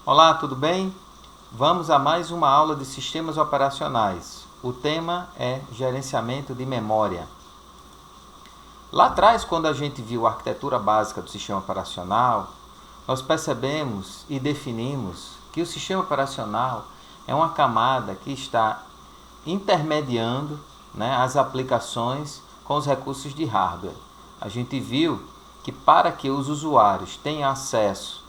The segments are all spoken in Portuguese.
Olá, tudo bem? Vamos a mais uma aula de sistemas operacionais. O tema é gerenciamento de memória. Lá atrás, quando a gente viu a arquitetura básica do sistema operacional, nós percebemos e definimos que o sistema operacional é uma camada que está intermediando, as aplicações com os recursos de hardware. A gente viu que para que os usuários tenham acesso,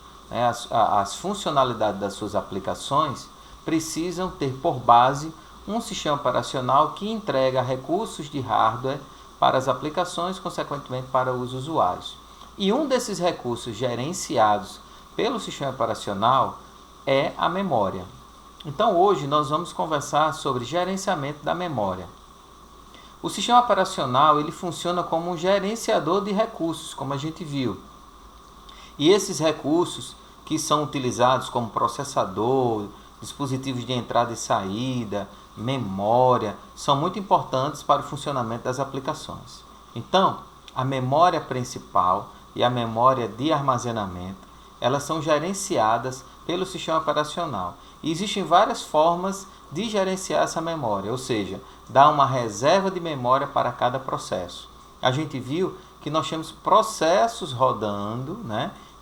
às funcionalidades das suas aplicações, precisam ter por base um sistema operacional que entrega recursos de hardware para as aplicações, consequentemente para os usuários. E um desses recursos gerenciados pelo sistema operacional é a memória. Então hoje nós vamos conversar sobre gerenciamento da memória. O sistema operacional ele funciona como um gerenciador de recursos, como a gente viu. E esses recursos que são utilizados como processador, dispositivos de entrada e saída, memória, são muito importantes para o funcionamento das aplicações. Então, a memória principal e a memória de armazenamento, elas são gerenciadas pelo sistema operacional. E existem várias formas de gerenciar essa memória, ou seja, dar uma reserva de memória para cada processo. A gente viu que nós temos processos rodando,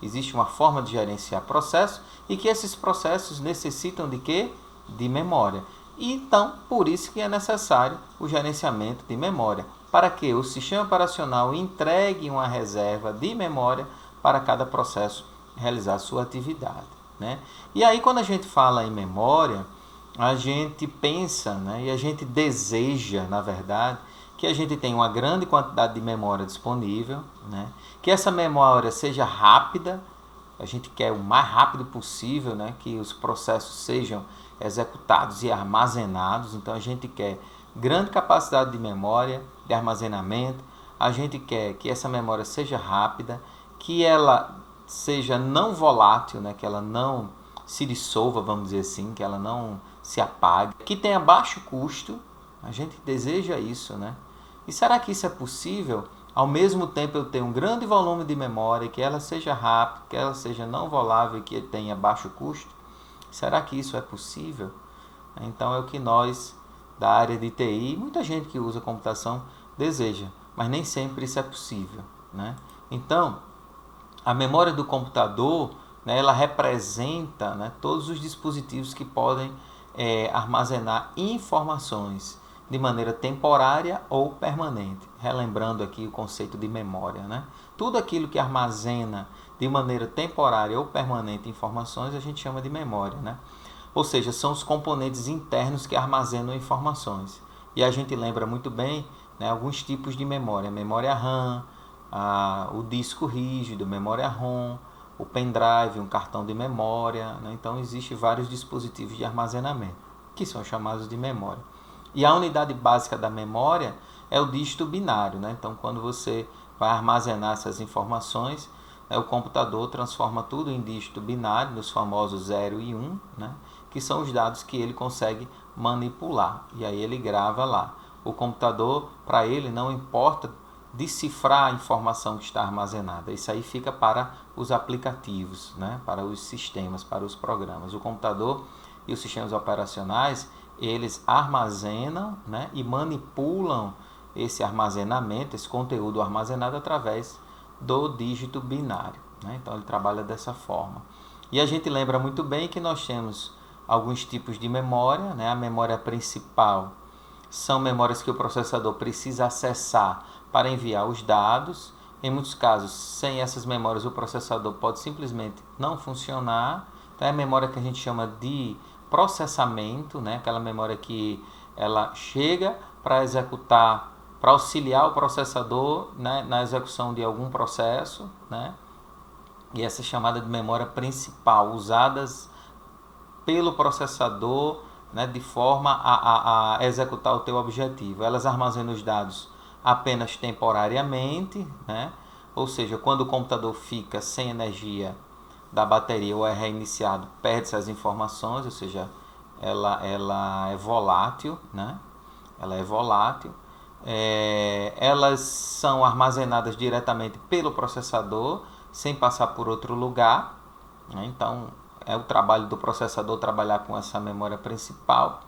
Existe uma forma de gerenciar processos e que esses processos necessitam de quê? De memória. E então, por isso que é necessário o gerenciamento de memória, para que o sistema operacional entregue uma reserva de memória para cada processo realizar sua atividade. E aí, quando a gente fala em memória, a gente pensa, e a gente deseja, na verdade, que a gente tenha uma grande quantidade de memória disponível, que essa memória seja rápida, a gente quer o mais rápido possível, que os processos sejam executados e armazenados, então a gente quer grande capacidade de memória, de armazenamento, a gente quer que essa memória seja rápida, que ela seja não volátil, que ela não se dissolva, vamos dizer assim, que ela não se apague, que tenha baixo custo, a gente deseja isso, E será que isso é possível? Ao mesmo tempo eu ter um grande volume de memória, que ela seja rápida, que ela seja não volável e que tenha baixo custo? Será que isso é possível? Então é o que nós, da área de TI, muita gente que usa computação deseja, mas nem sempre isso é possível. Então, a memória do computador, ela representa todos os dispositivos que podem armazenar informações de maneira temporária ou permanente. Relembrando aqui o conceito de memória. Tudo aquilo que armazena de maneira temporária ou permanente informações, a gente chama de memória. Ou seja, são os componentes internos que armazenam informações. E a gente lembra muito bem alguns tipos de memória. Memória RAM, o disco rígido, memória ROM, o pendrive, um cartão de memória. Então, existem vários dispositivos de armazenamento, que são chamados de memória. E a unidade básica da memória é o dígito binário. Então, quando você vai armazenar essas informações, o computador transforma tudo em dígito binário, nos famosos 0 e 1, que são os dados que ele consegue manipular. E aí ele grava lá. O computador, para ele, não importa decifrar a informação que está armazenada. Isso aí fica para os aplicativos, para os sistemas, para os programas. O computador e os sistemas operacionais, eles armazenam e manipulam esse armazenamento, esse conteúdo armazenado através do dígito binário. Então ele trabalha dessa forma. E a gente lembra muito bem que nós temos alguns tipos de memória. A memória principal são memórias que o processador precisa acessar para enviar os dados. Em muitos casos, sem essas memórias, o processador pode simplesmente não funcionar. Então é a memória que a gente chama de processamento, aquela memória que ela chega para executar, para auxiliar o processador na execução de algum processo, E essa é chamada de memória principal, usadas pelo processador, de forma a executar o teu objetivo. Elas armazenam os dados apenas temporariamente, ou seja, quando o computador fica sem energia da bateria ou é reiniciado, perde essas informações, ou seja, ela é volátil, Ela é volátil. Elas são armazenadas diretamente pelo processador, sem passar por outro lugar. Então, é o trabalho do processador trabalhar com essa memória principal,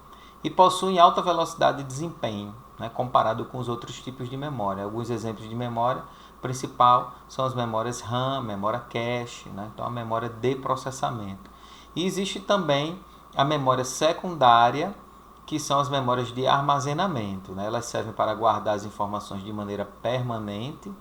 e possuem alta velocidade de desempenho, né, comparado com os outros tipos de memória. Alguns exemplos de memória principal são as memórias RAM, memória cache, né, então a memória de processamento. E existe também a memória secundária, que são as memórias de armazenamento, né? Elas servem para guardar as informações de maneira permanente,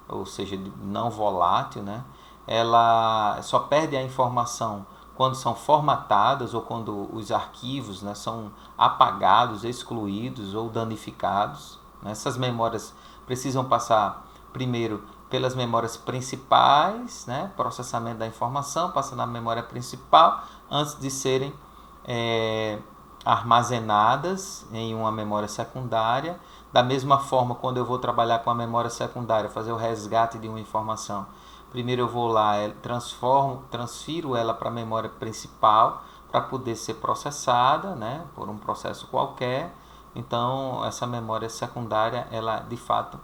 ou seja, não volátil, né? Ela só perde a informação quando são formatadas ou quando os arquivos, né, são apagados, excluídos ou danificados. Essas memórias precisam passar primeiro pelas memórias principais, né, processamento da informação, passa na memória principal antes de serem armazenadas em uma memória secundária. Da mesma forma, quando eu vou trabalhar com a memória secundária, fazer o resgate de uma informação, primeiro eu vou lá, transfiro ela para a memória principal para poder ser processada, né, por um processo qualquer. Então, essa memória secundária, ela de fato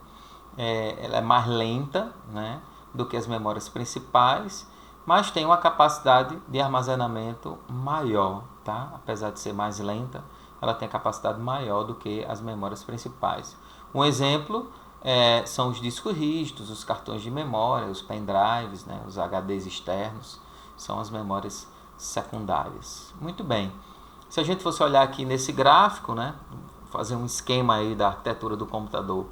ela é mais lenta, né, do que as memórias principais, mas tem uma capacidade de armazenamento maior, tá? Apesar de ser mais lenta, ela tem a capacidade maior do que as memórias principais. Um exemplo são os discos rígidos, os cartões de memória, os pendrives, né, os HDs externos, são as memórias secundárias. Muito bem. Se a gente fosse olhar aqui nesse gráfico, né, fazer um esquema aí da arquitetura do computador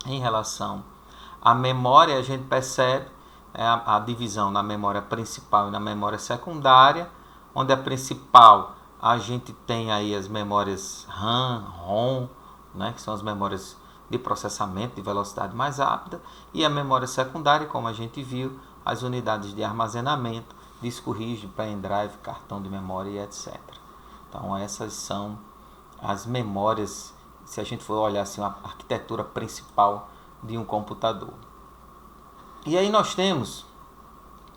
em relação à memória, a gente percebe a divisão na memória principal e na memória secundária, onde a principal a gente tem aí as memórias RAM, ROM, né, que são as memórias de processamento de velocidade mais rápida, e a memória secundária, como a gente viu, as unidades de armazenamento, disco rígido, pendrive, cartão de memória e etc. Então essas são as memórias, se a gente for olhar assim, a arquitetura principal de um computador. E aí nós temos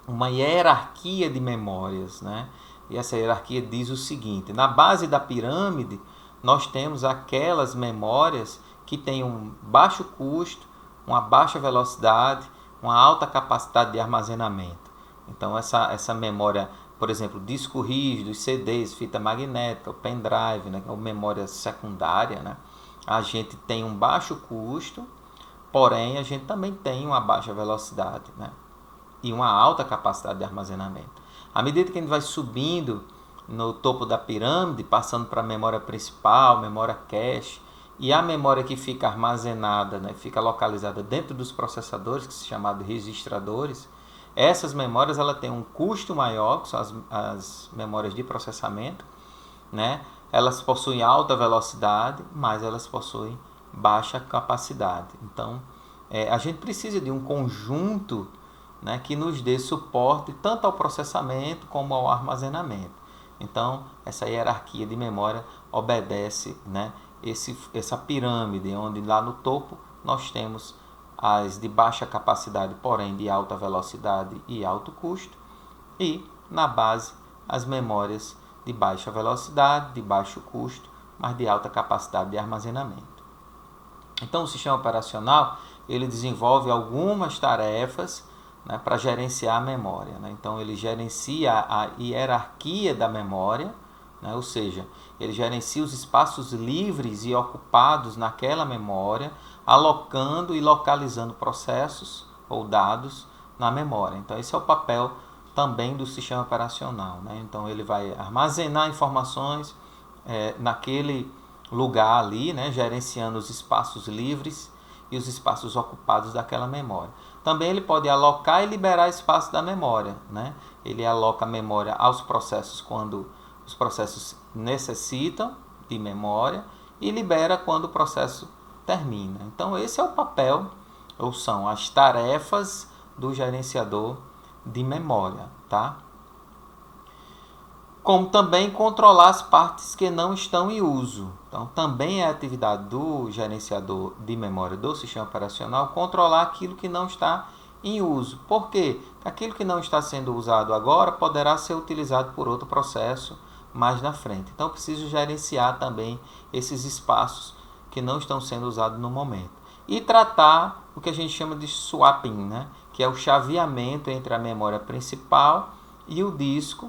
uma hierarquia de memórias, né? E essa hierarquia diz o seguinte: na base da pirâmide nós temos aquelas memórias que têm um baixo custo, uma baixa velocidade, uma alta capacidade de armazenamento. Então essa memória, por exemplo, disco rígido, CDs, fita magnética, o pendrive, né, ou memória secundária, né, a gente tem um baixo custo, porém a gente também tem uma baixa velocidade, né, e uma alta capacidade de armazenamento. À medida que a gente vai subindo no topo da pirâmide, passando para a memória principal, memória cache, e a memória que fica armazenada, né, fica localizada dentro dos processadores, que se chamam de registradores, essas memórias ela têm um custo maior, que são as memórias de processamento, né? Elas possuem alta velocidade, mas elas possuem baixa capacidade. Então, a gente precisa de um conjunto, né, que nos dê suporte tanto ao processamento como ao armazenamento. Então, essa hierarquia de memória obedece, né, essa pirâmide, onde lá no topo nós temos as de baixa capacidade, porém de alta velocidade e alto custo, e na base as memórias de baixa velocidade, de baixo custo, mas de alta capacidade de armazenamento. Então o sistema operacional ele desenvolve algumas tarefas, né, para gerenciar a memória, né? Então ele gerencia a hierarquia da memória, né? Ou seja, ele gerencia os espaços livres e ocupados naquela memória, alocando e localizando processos ou dados na memória. Então esse é o papel também do sistema operacional, né? Então ele vai armazenar informações naquele lugar ali, né, gerenciando os espaços livres e os espaços ocupados daquela memória. Também ele pode alocar e liberar espaço da memória, né? Ele aloca a memória aos processos quando os processos necessitam de memória e libera quando o processo termina. Então esse é o papel, ou são as tarefas do gerenciador de memória, tá? Como também controlar as partes que não estão em uso. Então, também é a atividade do gerenciador de memória do sistema operacional controlar aquilo que não está em uso. Por quê? Porque aquilo que não está sendo usado agora poderá ser utilizado por outro processo mais na frente. Então, eu preciso gerenciar também esses espaços que não estão sendo usados no momento. E tratar o que a gente chama de swapping, né? Que é o chaveamento entre a memória principal e o disco,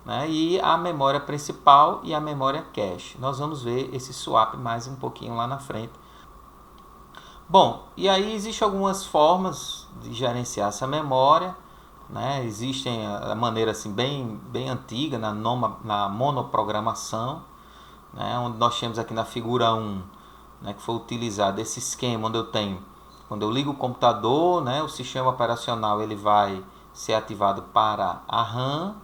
né, e a memória principal e a memória cache. Nós vamos ver esse swap mais um pouquinho lá na frente. Bom, e aí existem algumas formas de gerenciar essa memória, né? Existem a maneira assim, bem antiga, na monoprogramação, né? Onde nós temos aqui na figura 1, né, que foi utilizado esse esquema onde eu tenho, quando eu ligo o computador, né, o sistema operacional ele vai ser ativado para a RAM,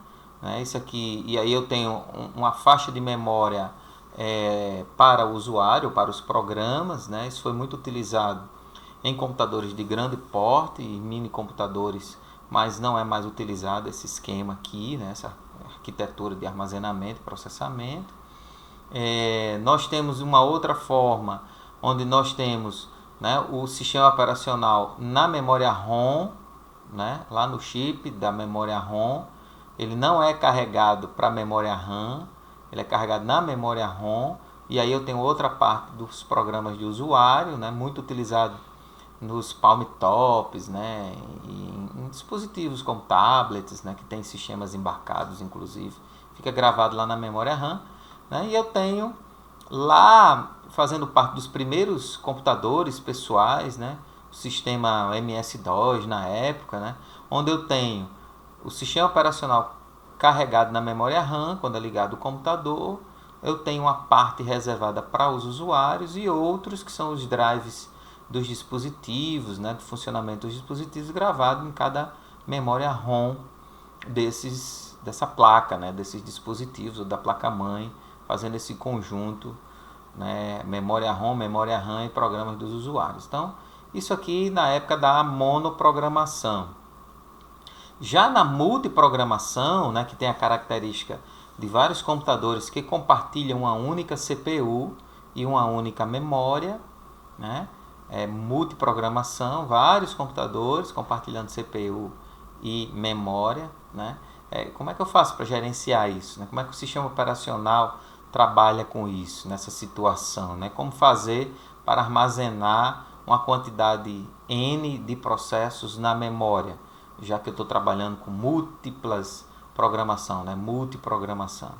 né, isso aqui, e aí eu tenho uma faixa de memória para o usuário, para os programas, né, isso foi muito utilizado em computadores de grande porte e mini computadores, mas não é mais utilizado esse esquema aqui, né, essa arquitetura de armazenamento e processamento. Nós temos uma outra forma, onde nós temos, né, o sistema operacional na memória ROM, né, lá no chip da memória ROM. Ele não é carregado para a memória RAM, ele é carregado na memória ROM. E aí eu tenho outra parte dos programas de usuário, né, muito utilizado nos palm tops, né, em dispositivos como tablets, né, que tem sistemas embarcados, inclusive. Fica gravado lá na memória RAM. Né, e eu tenho lá, fazendo parte dos primeiros computadores pessoais, né, o sistema MS-DOS na época, né, onde eu tenho o sistema operacional carregado na memória RAM, quando é ligado ao computador. Eu tenho uma parte reservada para os usuários e outros que são os drives dos dispositivos, né, do funcionamento dos dispositivos, gravado em cada memória ROM dessa placa, né, desses dispositivos ou da placa-mãe, fazendo esse conjunto, né, memória ROM, memória RAM e programas dos usuários. Então, isso aqui na época da monoprogramação. Já na multiprogramação, né, que tem a característica de vários computadores que compartilham uma única CPU e uma única memória, né, multiprogramação, vários computadores compartilhando CPU e memória, né. Como é que eu faço para gerenciar isso? Né? Como é que o sistema operacional trabalha com isso, nessa situação? Né? Como fazer para armazenar uma quantidade N de processos na memória, já que eu estou trabalhando com múltiplas programação, né? Multiprogramação.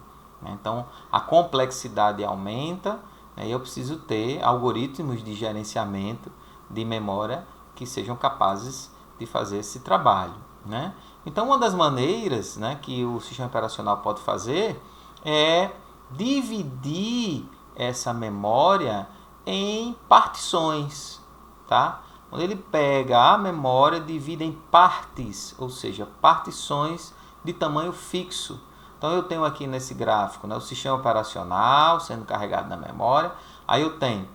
Né? Então, a complexidade aumenta, né? E eu preciso ter algoritmos de gerenciamento de memória que sejam capazes de fazer esse trabalho. Né? Então, uma das maneiras, né, que o sistema operacional pode fazer é dividir essa memória em partições, tá? Quando ele pega a memória, divide em partes, ou seja, partições de tamanho fixo. Então eu tenho aqui nesse gráfico, né, o sistema operacional sendo carregado na memória. Aí eu tenho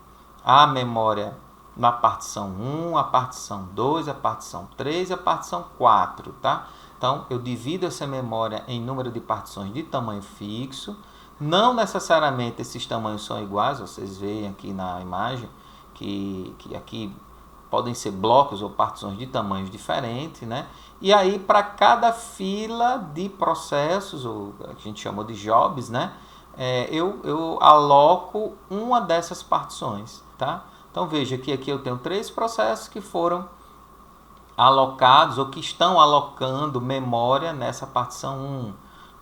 a memória na partição 1, a partição 2, a partição 3 e a partição 4, tá? Então eu divido essa memória em número de partições de tamanho fixo. Não necessariamente esses tamanhos são iguais, vocês veem aqui na imagem que aqui podem ser blocos ou partições de tamanhos diferentes, né? E aí, para cada fila de processos, ou que a gente chamou de jobs, né? Eu aloco uma dessas partições, tá? Então, veja que aqui eu tenho 3 processos que foram alocados ou que estão alocando memória nessa partição 1.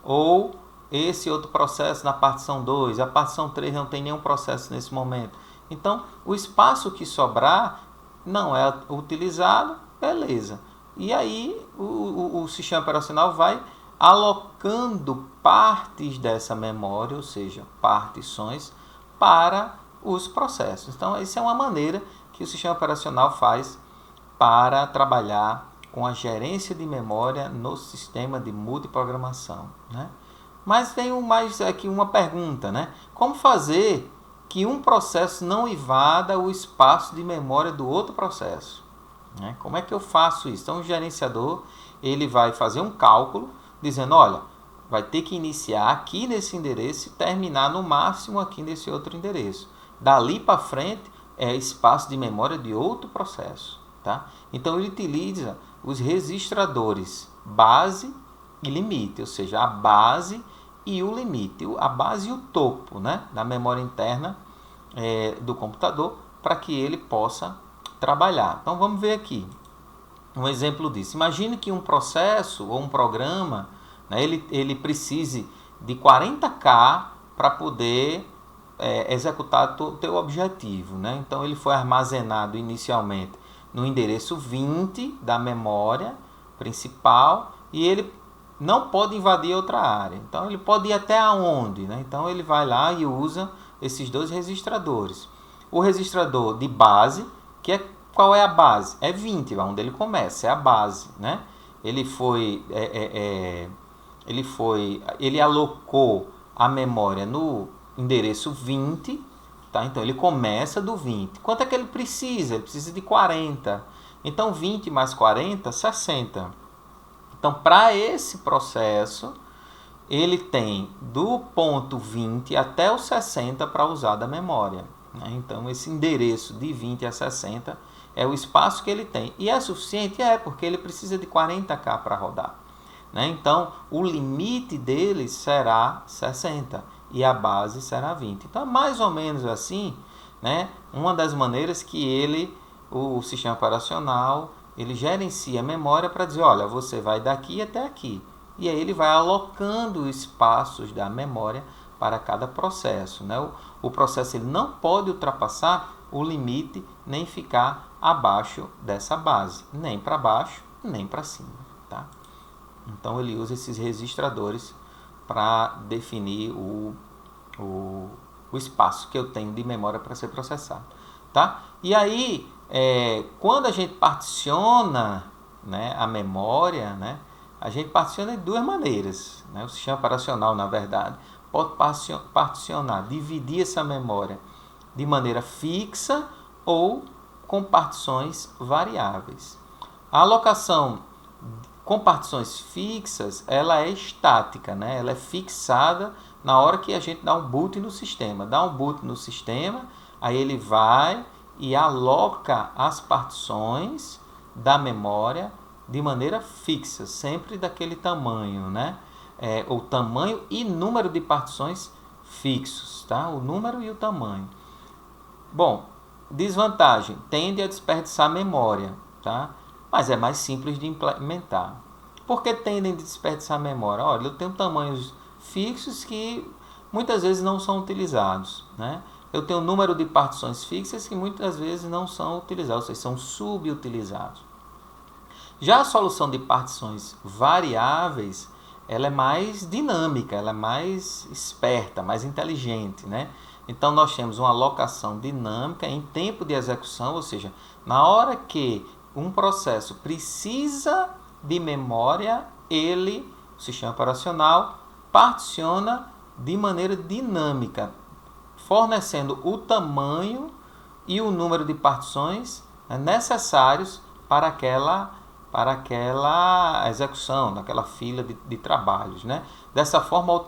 Ou esse outro processo na partição 2. A partição 3 não tem nenhum processo nesse momento. Então, o espaço que sobrar não é utilizado, beleza. E aí o sistema operacional vai alocando partes dessa memória, ou seja, partições, para os processos. Então, essa é uma maneira que o sistema operacional faz para trabalhar com a gerência de memória no sistema de multiprogramação. Né? Mas tem mais aqui uma pergunta, né? Como fazer que um processo não invada o espaço de memória do outro processo? Né? Como é que eu faço isso? Então, o gerenciador ele vai fazer um cálculo dizendo, olha, vai ter que iniciar aqui nesse endereço e terminar no máximo aqui nesse outro endereço. Dali para frente é espaço de memória de outro processo. Tá? Então, ele utiliza os registradores base e limite, ou seja, a base e o limite, a base e o topo, né, da memória interna do computador, para que ele possa trabalhar. Então vamos ver aqui um exemplo disso. Imagine que um processo ou um programa, né, ele precise de 40K para poder executar o teu objetivo, né? Então ele foi armazenado inicialmente no endereço 20 da memória principal e ele não pode invadir outra área. Então ele pode ir até aonde, né? Então ele vai lá e usa esses dois registradores. O registrador de base, qual é a base? É 20, onde ele começa, é a base, né? Ele alocou a memória no endereço 20, tá? Então ele começa do 20. Quanto é que ele precisa? Ele precisa de 40. Então 20 mais 40, 60. Então para esse processo, ele tem do ponto 20 até o 60 para usar da memória, né? Então esse endereço de 20 a 60 é o espaço que ele tem. E é suficiente? É, porque ele precisa de 40K para rodar, né? Então o limite dele será 60 e a base será 20. Então é mais ou menos assim, né? Uma das maneiras que o sistema operacional, ele gerencia a memória para dizer, olha, você vai daqui até aqui. E aí ele vai alocando espaços da memória para cada processo, né? O processo ele não pode ultrapassar o limite nem ficar abaixo dessa base, nem para baixo, nem para cima, tá? Então ele usa esses registradores para definir o espaço que eu tenho de memória para ser processado, tá? E aí, quando a gente particiona, né, a memória, né, a gente particiona de duas maneiras, né? O sistema operacional, na verdade, pode particionar, dividir essa memória de maneira fixa ou com partições variáveis. A alocação com partições fixas, ela é estática, né? Ela é fixada na hora que a gente dá um boot no sistema. Dá um boot no sistema, aí ele vai e aloca as partições da memória de maneira fixa, sempre daquele tamanho, né? O tamanho e número de partições fixos, tá? O número e o tamanho. Bom, desvantagem, tende a desperdiçar memória, tá? Mas é mais simples de implementar. Por que tendem a desperdiçar memória? Olha, eu tenho tamanhos fixos que muitas vezes não são utilizados, né? Eu tenho um número de partições fixas que muitas vezes não são utilizados, ou seja, são subutilizados. Já a solução de partições variáveis, ela é mais dinâmica, ela é mais esperta, mais inteligente, né? Então nós temos uma alocação dinâmica em tempo de execução, ou seja, na hora que um processo precisa de memória, o sistema operacional, particiona de maneira dinâmica, fornecendo o tamanho e o número de partições necessários para aquela execução, naquela fila de trabalhos, né? Dessa forma,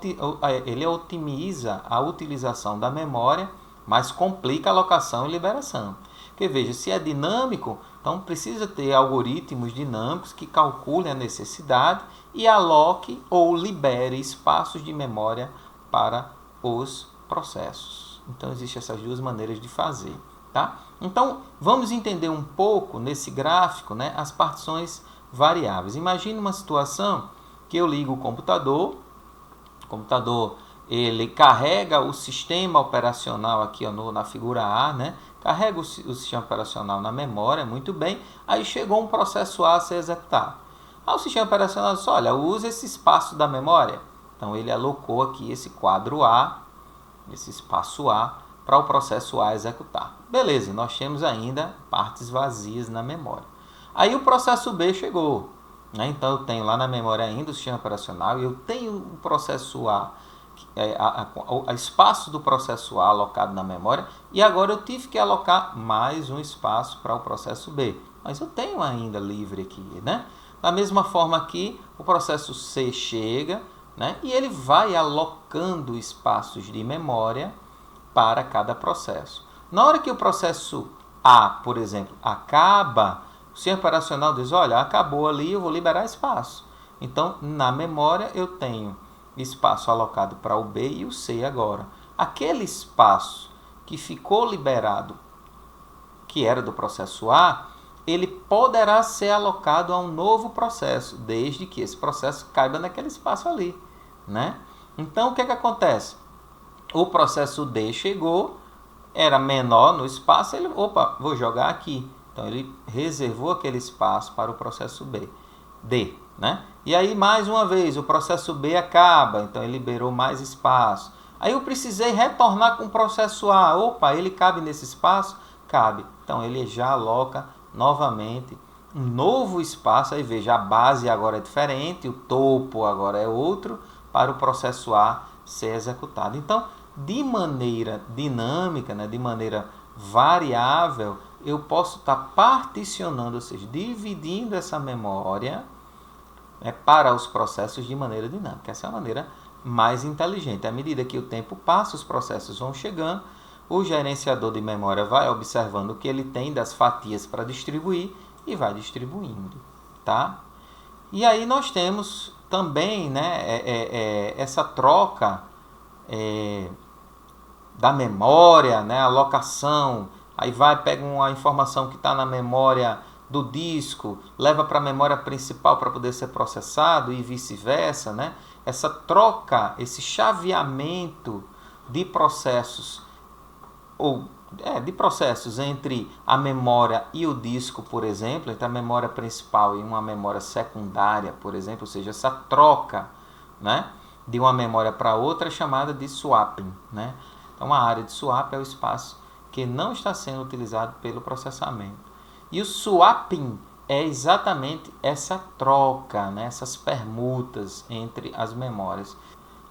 ele otimiza a utilização da memória, mas complica a alocação e liberação. Porque veja, se é dinâmico, então precisa ter algoritmos dinâmicos que calculem a necessidade e aloque ou libere espaços de memória para os processos. Então existem essas duas maneiras de fazer, tá? Então vamos entender um pouco nesse gráfico, né, as partições variáveis. Imagine uma situação que eu ligo o computador ele carrega o sistema operacional aqui na figura A, né? Carrega o sistema operacional na memória, muito bem. Aí chegou um processo A a ser executado. Aí o sistema operacional disse, olha, usa esse espaço da memória. Então ele alocou aqui esse quadro A, esse espaço A, para o processo A executar. Beleza, nós temos ainda partes vazias na memória. Aí o processo B chegou, né? Então eu tenho lá na memória ainda o sistema operacional e eu tenho o processo A, o espaço do processo A alocado na memória, e agora eu tive que alocar mais um espaço para o processo B. Mas eu tenho ainda livre aqui, né? Da mesma forma aqui, o processo C chega, né? E ele vai alocando espaços de memória para cada processo. Na hora que o processo A, por exemplo, acaba, o sistema operacional diz, olha, acabou ali, eu vou liberar espaço. Então, na memória, eu tenho espaço alocado para o B e o C agora. Aquele espaço que ficou liberado, que era do processo A, ele poderá ser alocado a um novo processo, desde que esse processo caiba naquele espaço ali, né? Então, o que acontece? O processo D chegou, era menor no espaço, ele, opa, vou jogar aqui. Então, ele reservou aquele espaço para o processo D, né? E aí, mais uma vez, o processo B acaba, então ele liberou mais espaço. Aí eu precisei retornar com o processo A. Opa, ele cabe nesse espaço? Cabe. Então, ele já aloca novamente um novo espaço. Aí veja, a base agora é diferente, o topo agora é outro, para o processo A ser executado. Então, de maneira dinâmica, né, de maneira variável, eu posso estar particionando, ou seja, dividindo essa memória, né, para os processos de maneira dinâmica. Essa é a maneira mais inteligente. À medida que o tempo passa, os processos vão chegando, o gerenciador de memória vai observando o que ele tem das fatias para distribuir e vai distribuindo, tá? E aí nós temos também, né, essa troca da memória, né, alocação. Aí pega uma informação que está na memória do disco, leva para a memória principal para poder ser processado e vice-versa, né? Essa troca, esse chaveamento de processos de processos entre a memória e o disco, por exemplo, entre a memória principal e uma memória secundária, por exemplo, ou seja, essa troca, né, de uma memória para outra é chamada de swapping, né? Então, a área de swap é o espaço que não está sendo utilizado pelo processamento. E o swapping é exatamente essa troca, né, essas permutas entre as memórias.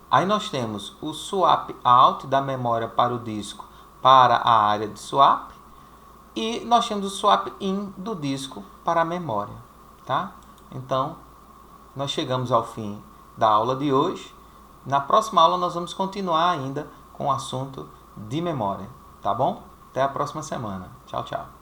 Aí nós temos o swap out da memória para o disco para a área de swap, e nós temos o swap in do disco para a memória, tá? Então, nós chegamos ao fim da aula de hoje. Na próxima aula nós vamos continuar ainda com o assunto de memória, tá bom? Até a próxima semana. Tchau, tchau.